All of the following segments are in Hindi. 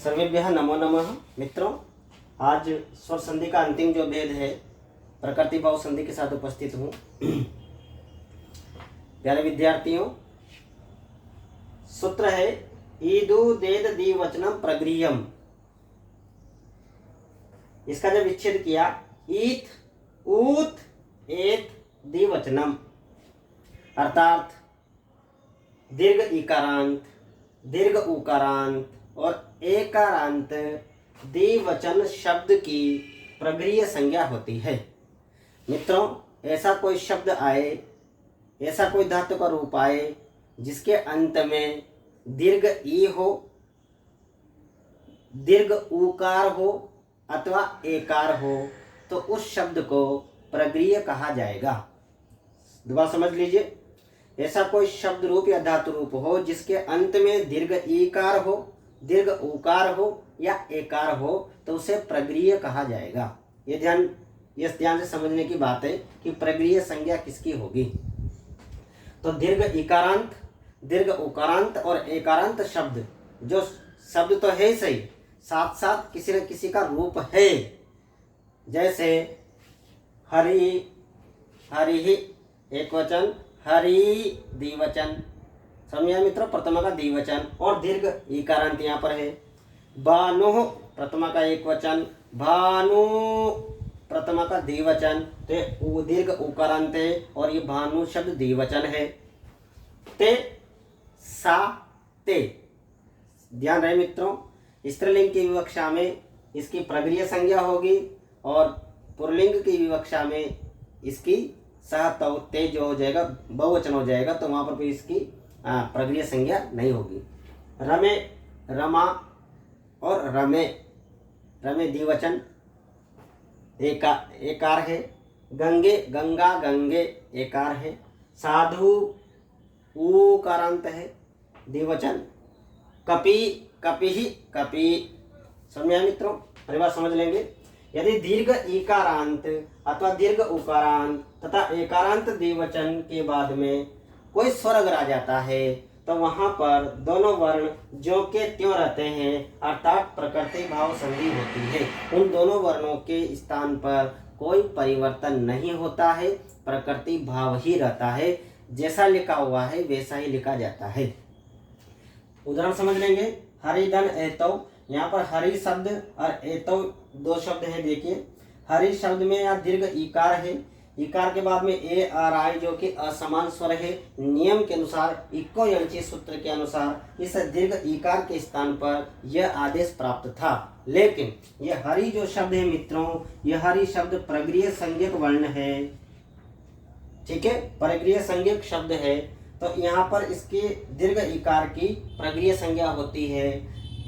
सर्वेभ्यः नमो नमः। मित्रों, आज स्वर संधि का अंतिम जो भेद है प्रकृति भाव संधि के साथ उपस्थित हूँ। प्यारे विद्यार्थियों, सूत्र है ईदु देद द्विवचनम प्रगृह्यम। इसका जब विच्छेद किया, ईथ ऊत एत द्विवचनम, अर्थात दीर्घ इकारांत, दीर्घ उकारांत और एकारांत द्विवचन शब्द की प्रगृह्य संज्ञा होती है। मित्रों, ऐसा कोई शब्द आए, ऐसा कोई धातु का रूप आए जिसके अंत में दीर्घ ई हो, दीर्घ उकार हो अथवा एकार हो, तो उस शब्द को प्रगृह्य कहा जाएगा। दोबारा समझ लीजिए, ऐसा कोई शब्द रूप या धातु रूप हो जिसके अंत में दीर्घ ईकार हो, दीर्घ उकार हो या एकार हो, तो उसे प्रगृह्य कहा जाएगा। ये ध्यान से समझने की बात है कि प्रगृह्य संज्ञा किसकी होगी। तो दीर्घ इकारांत, दीर्घ उकारांत और एकारांत शब्द, जो शब्द तो है सही, साथ साथ किसी न किसी का रूप है। जैसे हरि, हरि एक वचन, हरि द्विवचन, समझिए मित्रों, प्रथमा का द्विवचन और दीर्घ इकारांत यहाँ पर है। भानु प्रथमा का एक वचन, भानु प्रथमा का द्विवचन, तो दीर्घ उकारांत है और ये भानु शब्द द्विवचन है। ते, सा, ते, ध्यान रहे मित्रों, स्त्रीलिंग की विवक्षा में इसकी प्रगृह्य संज्ञा होगी और पुल्लिंग की विवक्षा में इसकी सह तौ ते जो हो जाएगा, बहुवचन हो जाएगा, तो वहां पर भी इसकी प्रगृह्य संज्ञा नहीं होगी। रमे, रमा और रमे, रमे द्विवचन एकार है। गंगे, गंगा, गंगे एकार है। साधु उकारांत है, द्विवचन। कपि, कपिहि, कपि, समझे मित्रों, परिभाषा समझ लेंगे। यदि दीर्घ इकारांत अथवा दीर्घ उकारांत तथा एकारांत द्विवचन के बाद में कोई स्वर अगर आ जाता है तो वहां पर दोनों वर्ण जो के त्यों रहते हैं, अर्थात प्रकृति भाव संधि होती है। उन दोनों वर्णों के स्थान पर कोई परिवर्तन नहीं होता है, प्रकृति भाव ही रहता है। जैसा लिखा हुआ है वैसा ही लिखा जाता है। उदाहरण समझ लेंगे। हरिधन एतौ, यहाँ पर हरि शब्द और एतौ दो शब्द है। देखिए, हरि शब्द में यहाँ दीर्घ इकार है, इकार के बाद में ए आर आई जो कि असमान स्वर है। नियम के अनुसार, इक्को यंची सूत्र के अनुसार इस दीर्घ इकार के स्थान पर यह आदेश प्राप्त था। लेकिन यह हरि जो शब्द है मित्रों, यह हरि शब्द प्रगृह्य संज्ञक वर्ण है, ठीक है, प्रगृह्य संज्ञक शब्द है। तो यहाँ पर इसके दीर्घ इकार की प्रगृह्य संज्ञा होती है।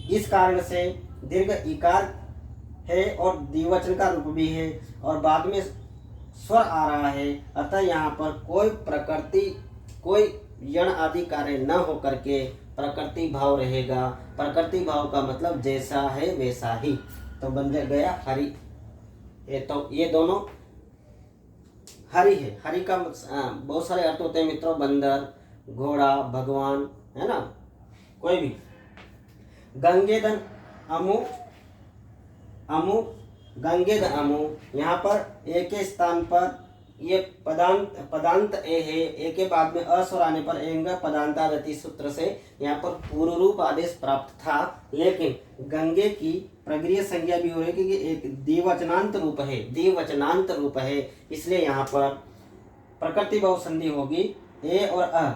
इस कारण से दीर्घ इकार है और द्विवचन का रूप भी है और बाद में स्वर आ रहा है, अतः यहाँ पर कोई प्रकृति, कोई यण आदि कार्य न हो करके प्रकृति भाव रहेगा। प्रकृति भाव का मतलब जैसा है वैसा ही, तो बन गया हरि। तो ये दोनों हरि है। हरि का बहुत सारे अर्थ होते हैं मित्रों, बंदर, घोड़ा, भगवान, है ना, कोई भी। गंगेदन अमु, अमु, गंगेद अमु, यहाँ पर ए के स्थान पर ये पदांत ए है। ए के बाद में अस्वर आने पर एंग पदांतादति सूत्र से यहाँ पर पूर्व रूप आदेश प्राप्त था। लेकिन गंगे की प्रगृह्य संज्ञा भी हो रही है क्योंकि एक द्विवचनांत रूप है, द्विवचनांत रूप है, इसलिए यहाँ पर प्रकृति भाव संधि होगी ए और अ,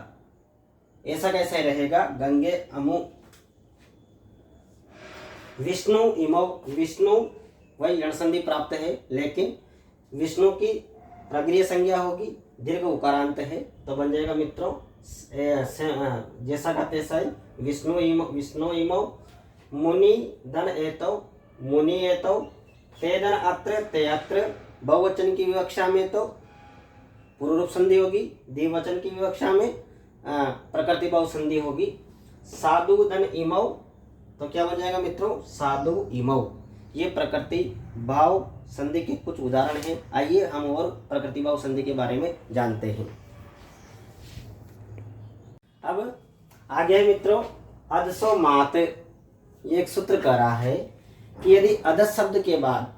ऐसा कैसे रहेगा, गंगे अमु। विष्णु इमौ, विष्णु वही यण संधि प्राप्त है, लेकिन विष्णु की प्रगृह्य संज्ञा होगी, दीर्घ उकारांत है, तो बन जाएगा मित्रों जैसा का तैसा ही। विष्णु इमौ, मुनि धन एतौ, मुनि एतौ, ते धन अत्र, ते अत्र, बहुवचन की विवक्षा में तो पूर्व रूप संधि होगी, द्विवचन की विवक्षा में प्रकृति भाव संधि होगी। साधु धन इमौ, तो क्या बन जाएगा मित्रों, साधु इमौ। ये प्रकृति भाव संधि के कुछ उदाहरण हैं। आइए हम और प्रकृति भाव संधि के बारे में जानते हैं। अब आगे मित्रों अदसो मात, ये एक सूत्र कह रहा है कि यदि अदस शब्द के बाद,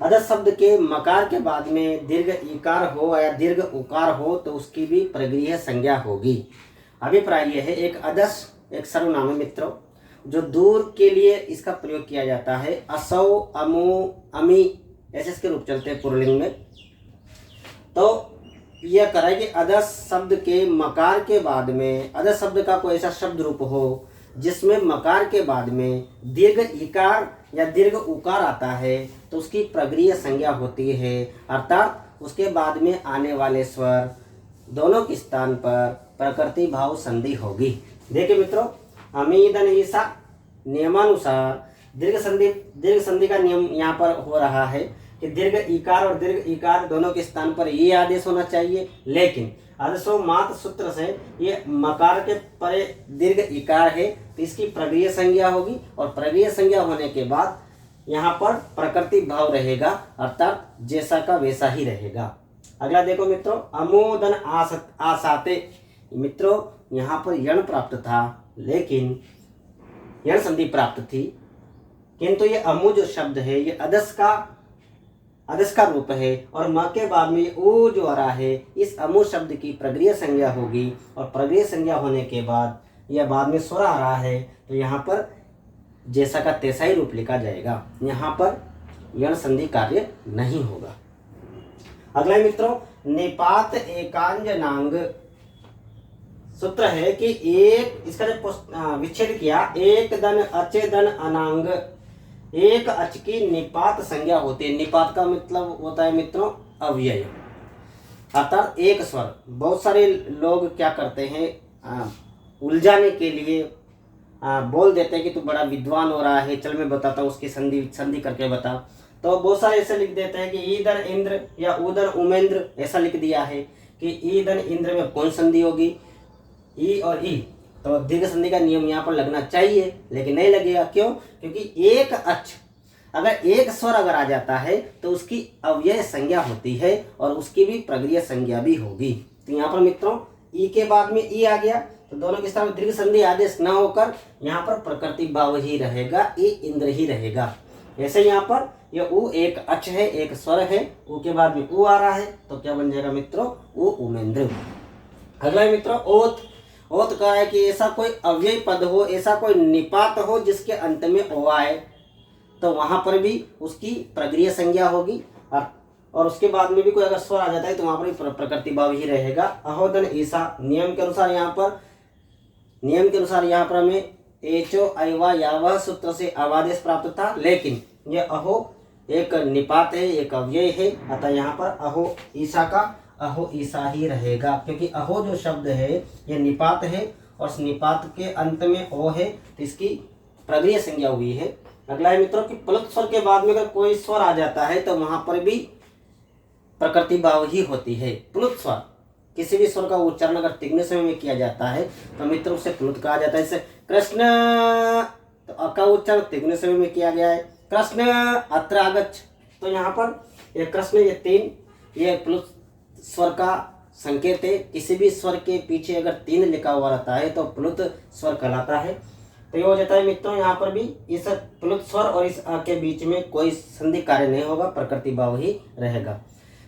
अदस शब्द के मकार के बाद में दीर्घ इकार हो या दीर्घ उकार हो तो उसकी भी प्रगृह्य संज्ञा होगी। अभिप्राय यह है, एक अदस एक सर्वनाम है मित्रों, जो दूर के लिए इसका प्रयोग किया जाता है। असौ, अमु, अमी ऐसे इसके रूप चलते हैं पुल्लिंग में। तो यह कह रहा है कि अदस शब्द के मकार के बाद में, अदस शब्द का कोई ऐसा शब्द रूप हो जिसमें मकार के बाद में दीर्घ इकार या दीर्घ उकार आता है तो उसकी प्रगृह्य संज्ञा होती है, अर्थात उसके बाद में आने वाले स्वर दोनों के स्थान पर प्रकृति भाव संधि होगी। देखिए मित्रों, अमीदन ईसा नियमानुसार दीर्घ संधि का नियम यहाँ पर हो रहा है कि दीर्घ इकार और दीर्घ इकार दोनों के स्थान पर ये आदेश होना चाहिए, लेकिन आदेशो मात्र सूत्र से ये मकार के परे दीर्घ इकार है तो इसकी प्रगृह्य संज्ञा होगी, और प्रगृह्य संज्ञा होने के बाद यहाँ पर प्रकृति भाव रहेगा, अर्थात जैसा का वैसा ही रहेगा। अगला देखो मित्रों, अमोदन आसाते। मित्रों यहाँ पर यण प्राप्त था, लेकिन यण संधि प्राप्त थी, किंतु ये अमु जो शब्द है ये अदस का रूप है, और म के बाद में ओ जो आ रहा है इस अमु शब्द की प्रगृह्य संज्ञा होगी, और प्रगृह्य संज्ञा होने के बाद यह बाद में स्वर आ रहा है तो यहाँ पर जैसा का तैसा ही रूप लिखा जाएगा, यहाँ पर यण संधि कार्य नहीं होगा। अगला मित्रों, निपात एकांजनांग सूत्र है कि एक, इसका जब विच्छेद किया, एक दन अचे दन अनांग, एक अच की निपात संज्ञा होती है। निपात का मतलब होता है मित्रों अव्यय, अर्थात एक स्वर। बहुत सारे लोग क्या करते हैं, उलझाने के लिए बोल देते हैं कि तू बड़ा विद्वान हो रहा है, चल मैं बताता हूँ उसकी संधि करके बता। तो बहुत सारे ऐसे लिख देते हैं कि ईदन इंद्र या उदन उमेंद्र, ऐसा लिख दिया है कि ईदन इंद्र में कौन संधि होगी, ई और ई। तो दीर्घ संधि का नियम यहाँ पर लगना चाहिए, लेकिन नहीं लगेगा। क्यों? क्योंकि एक अच, अगर एक स्वर अगर आ जाता है तो उसकी अव्यय संज्ञा होती है और उसकी भी प्रगृह्य संज्ञा भी होगी। तो यहाँ पर मित्रों ई के बाद में ई आ गया तो दोनों के स्थान में दीर्घ संधि आदेश न होकर यहाँ पर प्रकृति भाव ही रहेगा, ई इंद्र ही रहेगा। ऐसे यहाँ पर यह उ एक अच है, एक स्वर है, उ के बाद में उ आ रहा है तो क्या बन जाएगा मित्रों, उ उमेंद्र। अगला है मित्रों ओत। ओत कहा है कि ऐसा कोई अव्यय पद हो, ऐसा कोई निपात हो जिसके अंत में ओ आए तो वहां पर भी उसकी प्रगृह्य संज्ञा होगी, और उसके बाद में भी कोई अगर स्वर आ जाता है तो वहां पर भी प्रकृति भाव ही रहेगा। अहोदन ईसा, नियम के अनुसार यहाँ पर हमें एचो ऐवा यावह सूत्र से अवादेश प्राप्त था, लेकिन यह अहो एक निपात है, एक अव्यय है, अतः यहाँ पर अहो ईसा का अहो ईसा ही रहेगा, क्योंकि अहो जो शब्द है यह निपात है और उस निपात के अंत में ओ है तो इसकी प्रगृह्य संज्ञा हुई है। अगला है मित्रों कि प्लुत स्वर के बाद में अगर कोई स्वर आ जाता है तो वहां पर भी प्रकृति भाव ही होती है। प्लुत स्वर, किसी भी स्वर का उच्चारण अगर तिगने समय में किया जाता है तो मित्रों उसे प्लुत कहा जाता है। जैसे कृष्ण, तो अ का उच्चारण तिगने समय में किया गया है, कृष्ण अत्र आगच्छ, तो यहाँ पर ये कृष्ण ये तीन ये प्लुत स्वर का संकेत है। किसी भी स्वर के पीछे अगर तीन लिखा हुआ रहता है तो प्लुत स्वर कहलाता है। तो ये हो जाता है मित्रों यहाँ पर भी इस प्लुत स्वर और इस अ के बीच में कोई संधि कार्य नहीं होगा, प्रकृति भाव ही रहेगा।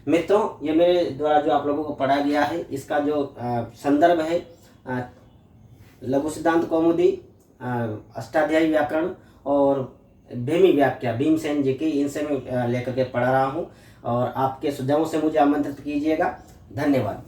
मित्रों ये मेरे द्वारा जो आप लोगों को पढ़ा गया है इसका जो संदर्भ है लघु सिद्धांत कौमुदी, अष्टाध्यायी व्याकरण और भीमी व्याख्या भीमसेन जी की, इनसे मैं लेकर के पढ़ा रहा हूँ, और आपके सुझावों से मुझे आमंत्रित कीजिएगा। धन्यवाद।